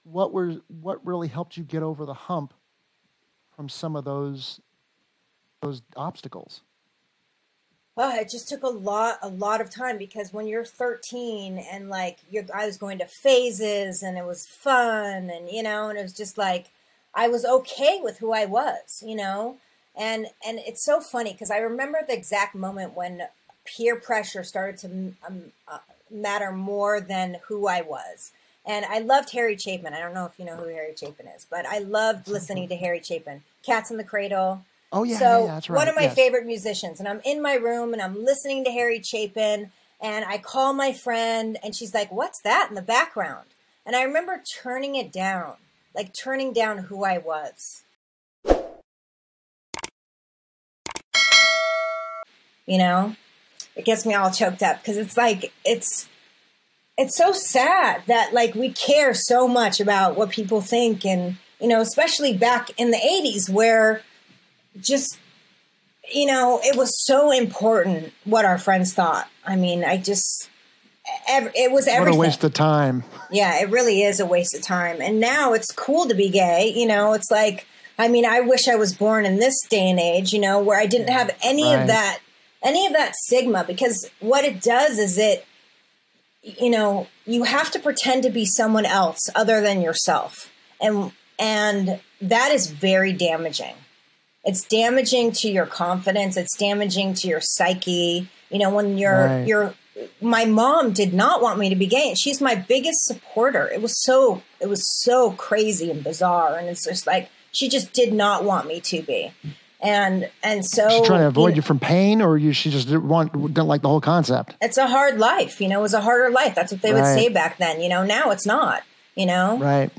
what really helped you get over the hump from some of those obstacles? Oh, it just took a lot of time because when you're 13 and like I was going to phases and it was fun and and it was just like I was okay with who I was, and it's so funny because I remember the exact moment when peer pressure started to matter more than who I was. And I loved Harry Chapin. I don't know if you know who Harry Chapin is, but I loved listening to Harry Chapin. Cats in the Cradle. Oh yeah, So yeah, that's right. one of my Yes. favorite musicians, and I'm in my room and I'm listening to Harry Chapin, and I call my friend, and she's like, "What's that in the background?" And I remember turning it down, like turning down who I was. It gets me all choked up because it's like it's so sad that like we care so much about what people think, and especially back in the 80s where just it was so important what our friends thought. I mean, it was everything. What a waste of time. Yeah, it really is a waste of time. And now it's cool to be gay. It's like, I mean, I wish I was born in this day and age, where I didn't have any of that stigma, because what it does is you have to pretend to be someone else other than yourself. And that is very damaging. It's damaging to your confidence. It's damaging to your psyche. When you're my mom did not want me to be gay, and she's my biggest supporter. It was so crazy and bizarre. And it's just like, she just did not want me to be. And so she's trying to avoid you from pain, or she just didn't like the whole concept. It's a hard life, it was a harder life. That's what they would say back then. Now it's not, Right.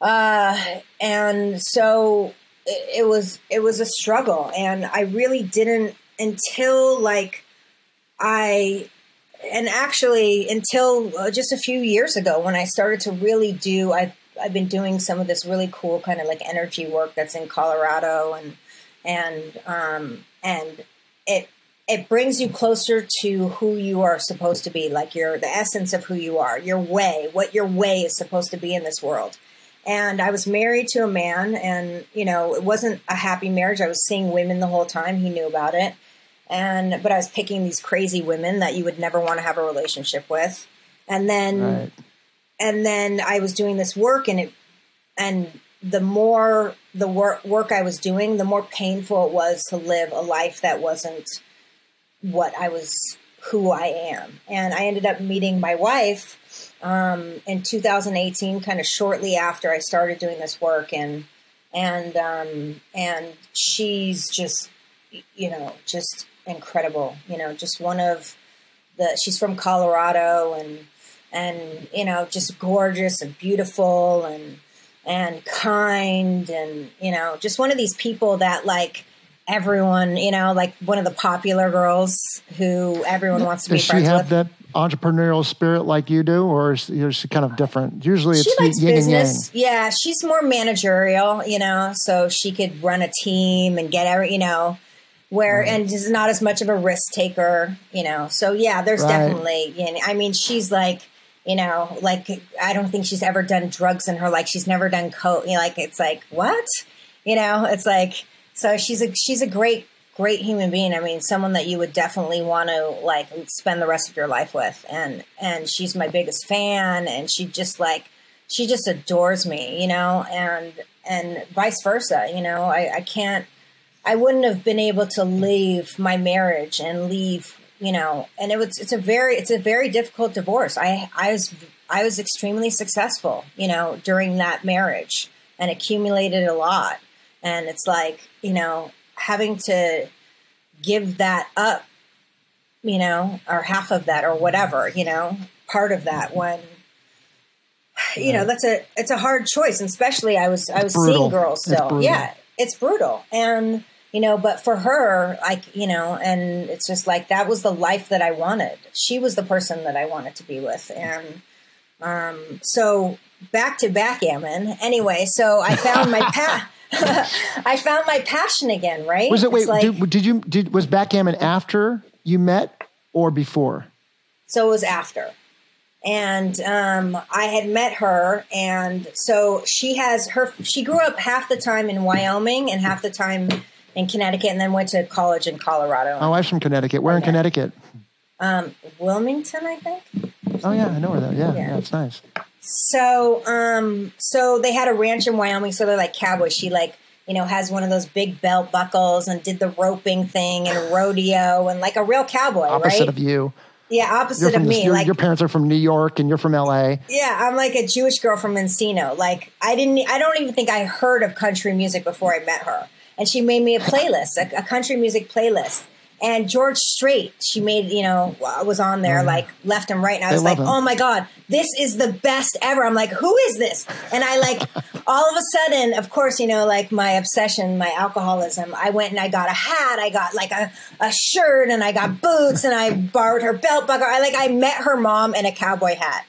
And so it was a struggle, and I really didn't until until just a few years ago when I started to really I've been doing some of this really cool kind of like energy work that's in Colorado, and it brings you closer to who you are supposed to be, like the essence of who you are, what your way is supposed to be in this world. And I was married to a man, and, it wasn't a happy marriage. I was seeing women the whole time. He knew about it. But I was picking these crazy women that you would never want to have a relationship with. And then, I was doing this work, and the more the work I was doing, the more painful it was to live a life that wasn't who I am. And I ended up meeting my wife in 2018, kind of shortly after I started doing this work, and she's just incredible. Just one of she's from Colorado, and just gorgeous and beautiful and kind, and just one of these people that like everyone, like one of the popular girls who everyone wants to be friends with. Does she have that entrepreneurial spirit like you do, or is she kind of different? Usually it's she likes yin business. and yang. Yeah, she's more managerial, so she could run a team and get and is not as much of a risk taker, So yeah, there's definitely, I mean, she's like, I don't think she's ever done drugs in her life. She's never done coke. It's like, what? It's like, so she's a great human being. I mean, someone that you would definitely want to spend the rest of your life with. And she's my biggest fan, and she just adores me, and vice versa. I wouldn't have been able to leave my marriage and leave, and it's a very difficult divorce. I was extremely successful, during that marriage, and accumulated a lot. And it's like, having to give that up, or half of that or whatever, part of that when, it's a hard choice. And especially I was seeing girls still. Yeah, it's brutal. And, but for her, and it's just like, that was the life that I wanted. She was the person that I wanted to be with. And, so back to backgammon. Anyway, so I found my path. I found my passion again, right? Was it, was backgammon after you met or before? So it was after. And I had met her, and so she grew up half the time in Wyoming and half the time in Connecticut, and then went to college in Colorado. My wife's from Connecticut. Where in Connecticut? Wilmington, I think. Oh yeah, I know where that. Yeah, it's nice. So they had a ranch in Wyoming, so they're like cowboys. She has one of those big belt buckles and did the roping thing and rodeo and like a real cowboy, Opposite right? of you. Yeah, opposite of me. Your parents are from New York and you're from LA. Yeah, I'm like a Jewish girl from Encino. Like I don't even think I heard of country music before I met her. And she made me a playlist, a country music playlist. And George Strait, she made, was on there like left and right. And I was like, oh my God, this is the best ever. I'm like, who is this? And I all of a sudden, of course, like my obsession, my alcoholism, I went and I got a hat. I got like a shirt and I got boots and I borrowed her belt buckle. I met her mom in a cowboy hat.